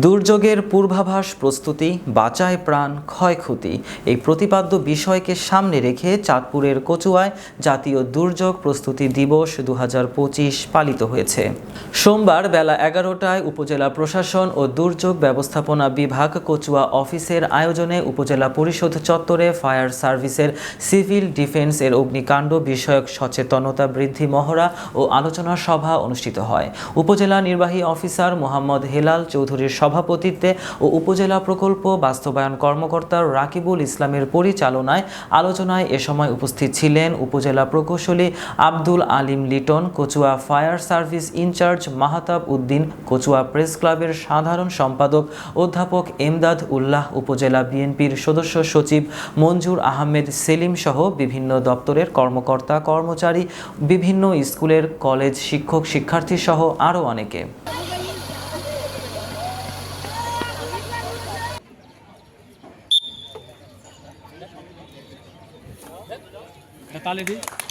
দুর্যোগের পূর্বাভাস প্রস্তুতি, বাঁচায় প্রাণ, ক্ষয়ক্ষতি এই প্রতিপাদ্য বিষয়কে সামনে রেখে চাঁদপুরের কচুয়ায় জাতীয় দুর্যোগ প্রস্তুতি দিবস 2025 পালিত হয়েছে। সোমবার বেলা 11টায় উপজেলা প্রশাসন ও দুর্যোগ ব্যবস্থাপনা বিভাগ কচুয়া অফিসের আয়োজনে উপজেলা পরিষদ চত্বরে ফায়ার সার্ভিসের সিভিল ডিফেন্স এর অগ্নিকাণ্ড বিষয়ক সচেতনতা বৃদ্ধি মহড়া ও আলোচনা সভা অনুষ্ঠিত হয়। উপজেলা নির্বাহী অফিসার মোহাম্মদ হেলাল চৌধুরীর সভাপতিত্বে ও উপজেলা প্রকল্প বাস্তবায়ন কর্মকর্তা রাকিবুল ইসলামের পরিচালনায় আলোচনায় এ সময় উপস্থিত ছিলেন উপজেলা প্রকৌশলী Abdul Alim Liton, Kachua fire service incharge Mahtab Uddin, Kachua press ক্লাবের সাধারণ সম্পাদক অধ্যাপক এমদাদ উল্লাহ, উপজেলা বিএনপির সদস্য সচিব মঞ্জুর আহমেদ সেলিম সহ বিভিন্ন দপ্তরের কর্মকর্তা কর্মচারী, বিভিন্ন স্কুলের কলেজ শিক্ষক শিক্ষার্থী সহ আরও অনেকে। তালে দিই।